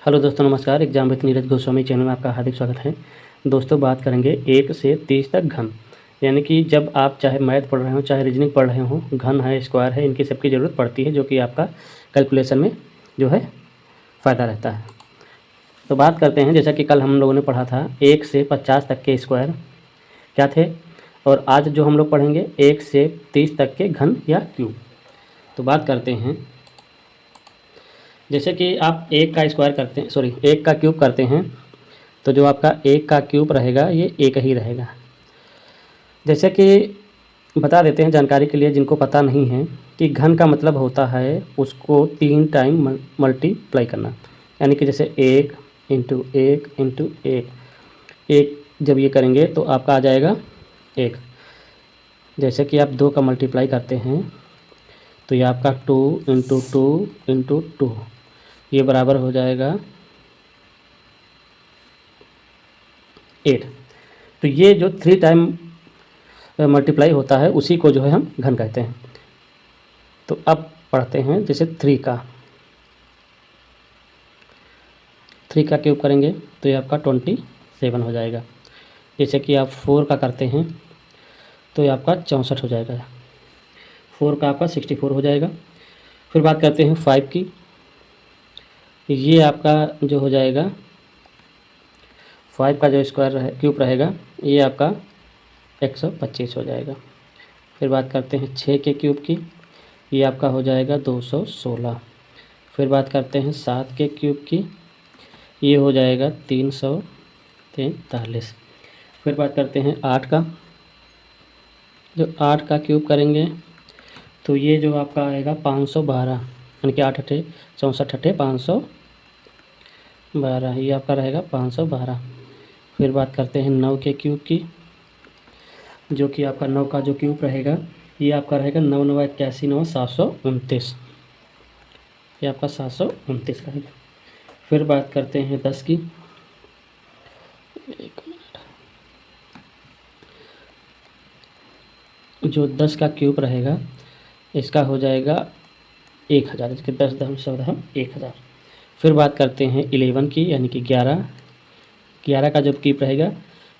Hello दोस्तों, नमस्कार। Exam with Neeraj Goswami channel में आपका हार्दिक स्वागत है। दोस्तों, बात करेंगे 1 से 30 तक घन, यानी कि जब आप चाहे मैथ पढ़ रहे हो, चाहे रीजनिंग पढ़ रहे हो, घन है, स्क्वायर है, इनकी सबकी ज़रूरत पड़ती है, जो कि आपका कैलकुलेशन में जो है फ़ायदा रहता है। तो बात करते हैं, जैसा कि कल हम लोगों ने पढ़ा था 1 से 50 तक के स्क्वायर क्या थे, और आज जो हम लोग पढ़ेंगे 1 से 30 तक के घन या क्यूब। तो बात करते हैं, जैसे कि आप 1 का स्क्वायर करते हैं, सॉरी 1 का क्यूब करते हैं, तो जो आपका 1 का क्यूब रहेगा ये 1 ही रहेगा। जैसे कि बता देते हैं जानकारी के लिए जिनको पता नहीं है, कि घन का मतलब होता है उसको 3 टाइम मल्टीप्लाई करना, यानी कि जैसे 1 इंटू 1 इंटू 1, 1 जब ये करेंगे तो आपका आ जाएगा 1। जैसे कि आप 2 का मल्टीप्लाई करते हैं तो ये आपका 2 इंटू 2 इंटू 2, ये बराबर हो जाएगा 8। तो ये जो 3 टाइम मल्टीप्लाई होता है उसी को जो है हम घन कहते हैं। तो अब पढ़ते हैं, जैसे 3 का क्यूब करेंगे तो ये आपका 27 हो जाएगा। जैसे कि आप 4 का करते हैं तो ये आपका 64 हो जाएगा। 4 का आपका 64 हो जाएगा। फिर बात करते हैं 5 की, ये आपका जो हो जाएगा 5 का जो स्क्वायर क्यूब रहेगा ये आपका 125 हो जाएगा। फिर बात करते हैं 6 के क्यूब की, ये आपका हो जाएगा 216। फिर बात करते हैं 7 के क्यूब की, ये हो जाएगा 343। फिर बात करते हैं 8 का, जो 8 का क्यूब करेंगे तो ये जो आपका आएगा 512, यानी कि 8 अठे 64 अठे 512, ये आपका रहेगा 512। फिर बात करते हैं 9 के क्यूब की, जो कि आपका 9 का जो क्यूब रहेगा ये आपका रहेगा 9 9 81 9 729, ये आपका 729 रहेगा। फिर बात करते हैं 10 की, एक मिनट, जो 10 का क्यूब रहेगा इसका हो जाएगा 1000, इसके 10 दम 1000। फिर बात करते हैं 11 की, यानी कि 11 का जब क्यूब रहेगा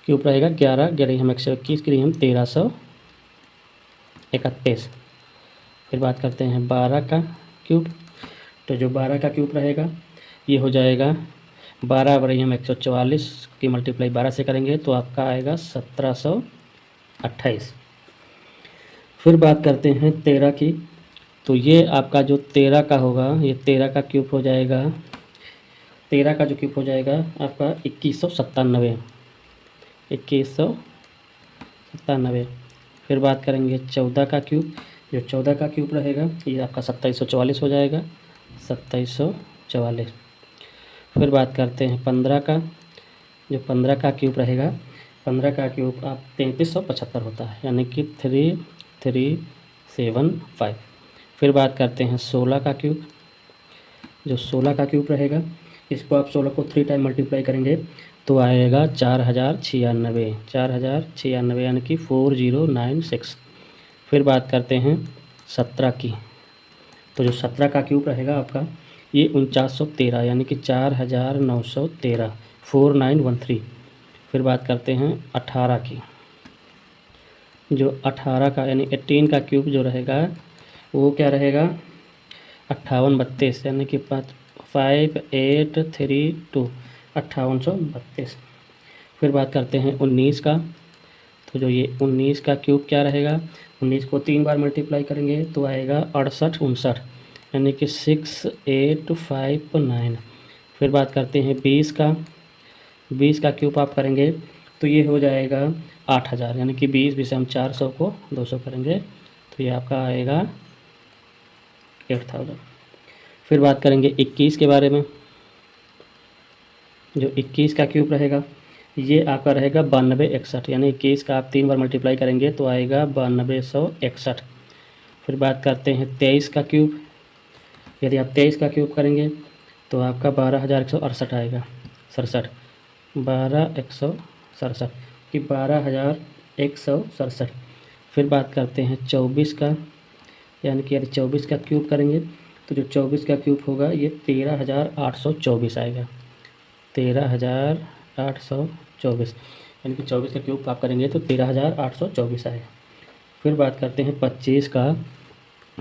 11 11 हम 121 के लिए हम 1331। फिर बात करते हैं 12 का क्यूब, तो जो 12 का क्यूब रहेगा ये हो जाएगा 12 बराबर हम 144 की मल्टीप्लाई 12 से करेंगे तो आपका आएगा 1728। फिर बात करते हैं 13 की, तो ये आपका जो 13 का होगा ये 13 का क्यूब हो जाएगा, 13 का जो क्यूब हो जाएगा आपका 2197, 2197। फिर बात करेंगे 14 का क्यूब, जो 14 का क्यूब रहेगा ये आपका 2744 हो जाएगा, 2744। फिर बात करते हैं 15 का, जो 15 का क्यूब रहेगा 15 का क्यूब आप 3375 होता है, यानी कि 3375। फिर बात करते हैं 16 का क्यूब, जो 16 का क्यूब रहेगा इसको आप 16 को 3 टाइम मल्टीप्लाई करेंगे तो आएगा 4096, 4096 यानी कि 4096। फिर बात करते हैं 17 की, तो जो 17 का क्यूब रहेगा आपका ये 4913, यानी कि 4913, 4913। फिर बात करते हैं 18 की, जो 18 का यानी 18 का क्यूब जो रहेगा वो क्या रहेगा 5832, यानी कि 5832, 5832। फिर बात करते हैं 19 का, तो जो ये 19 का क्यूब क्या रहेगा, 19 को 3 बार मल्टीप्लाई करेंगे तो आएगा 68 59, यानी कि 6859। फिर बात करते हैं 20 का, 20 का क्यूब आप करेंगे तो ये हो जाएगा 8000, यानी कि 20 से हम 400 को 200 करेंगे तो ये आपका आएगा 8000। फिर बात करेंगे 21 के बारे में, जो 21 का क्यूब रहेगा ये आपका रहेगा 9261, यानी 21 का आप 3 बार मल्टीप्लाई करेंगे तो आएगा 9261। फिर बात करते हैं 23 का क्यूब, यदि आप 23 का क्यूब करेंगे तो आपका 12168 आएगा, 67, 12167 कि 12167। फिर बात करते हैं 24 का, यानी कि यदि 24 का क्यूब करेंगे तो जो 24 का क्यूब होगा ये 13,824 आएगा, 13,824, यानी कि 24 का क्यूब आप करेंगे तो 13,824 आएगा। फिर बात करते हैं 25 का।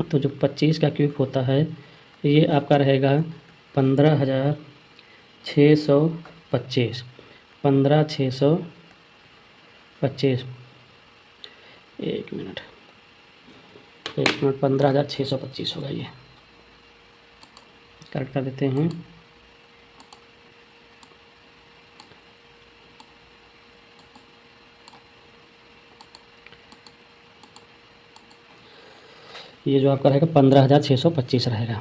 तो जो 25 का क्यूब होता है ये आपका रहेगा 15,625, 15,625, एक मिनट 15,625 होगा, ये करेक्ट कर देते हैं। ये जो आपका रहेगा 15,625 रहेगा,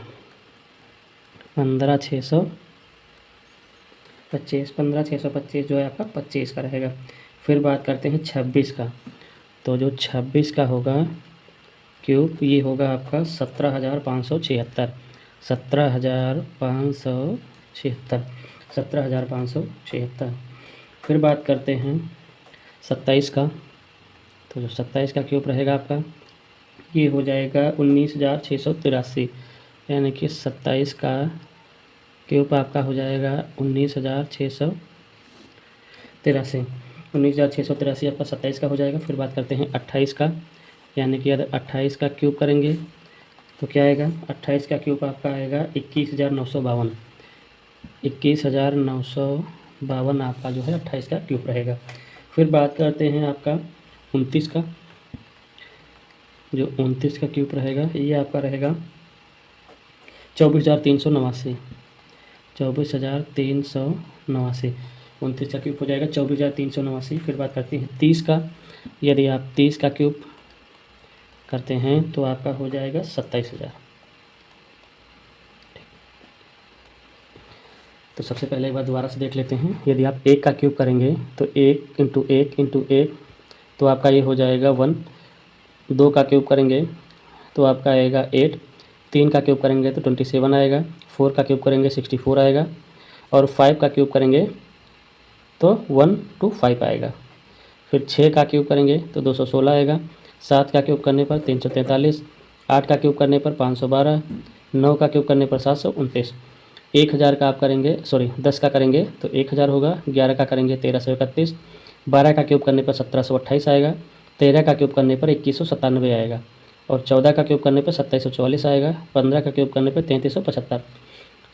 15,625 जो है आपका 25 का रहेगा। फिर बात करते हैं 26 का। तो जो 26 का होगा क्यूब ये होगा आपका 17,576, 17,576, 17,576। फिर बात करते हैं 27 का। तो जो 27 का क्यूब रहेगा आपका ये हो जाएगा 19,683, यानी कि 27 का क्यूब आपका हो जाएगा 19,683, 19,683 आपका 27 का हो जाएगा। फिर बात करते हैं 28 का, यानी कि अगर 28 का क्यूब करेंगे तो क्या आएगा, 28 का क्यूब आपका आएगा 21,952, 21,952 आपका जो है 28 का क्यूब रहेगा। फिर बात करते हैं आपका 29 का। जो 29 का क्यूब रहेगा ये आपका रहेगा 24,389, 24,389, 29 का क्यूब हो जाएगा 24,389। फिर बात करते हैं 30 का। यदि आप 30 का क्यूब करते हैं तो आपका हो जाएगा 27,000। तो सबसे पहले एक बार दोबारा से देख लेते हैं। यदि आप 1 का क्यूब करेंगे तो 1 इंटू 1 इंटू 1 तो आपका ये हो जाएगा 1। 2 का क्यूब करेंगे तो आपका आएगा 8। 3 का क्यूब करेंगे तो 27 आएगा। 4 का क्यूब करेंगे 64 आएगा। और 5 का क्यूब करेंगे तो 125 आएगा। फिर 6 का क्यूब करेंगे तो 216 आएगा। 7 का क्यूब करने पर 343। 8 का क्यूब करने पर 512। 9 का क्यूब करने पर 729। 1000 का आप करेंगे 10 का करेंगे तो 1000 होगा। 11 का करेंगे 1331। 12 का क्यूब करने पर 1728 आएगा। 13 का क्यूब करने पर 2197 आएगा। और 14 का क्यूब करने पर 2744 आएगा। 15 का क्यूब करने पर 3375।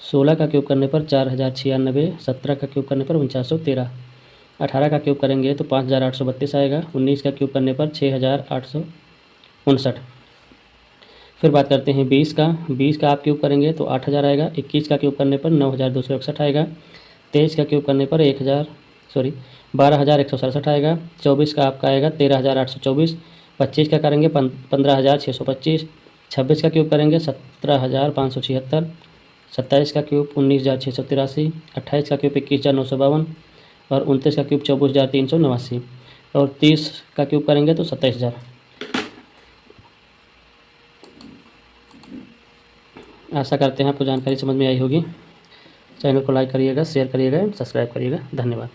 16 का क्यूब करने पर 4096। 17 का क्यूब करने पर 4913। 18 का क्यूब करेंगे तो 5832 आएगा। 19 का क्यूब करने पर 6859। फिर बात करते हैं 20 का। 20 का आप क्यूब करेंगे तो 8000 आएगा। 21 का क्यूब करने पर 9261 आएगा। 23 का क्यूब करने पर 12,167 आएगा। 24 का आपका आएगा 13,824। 25 का करेंगे 15,625। 26 का क्यूब करेंगे 17,576। 27 का क्यूब 19,683। 28 का क्यूब 21,952। और 29 का क्यूब 24,389। और 30 का क्यूब करेंगे तो 27,000। आशा करते हैं आपको जानकारी समझ में आई होगी। चैनल को लाइक करिएगा, शेयर करिएगा, सब्सक्राइब करिएगा। धन्यवाद।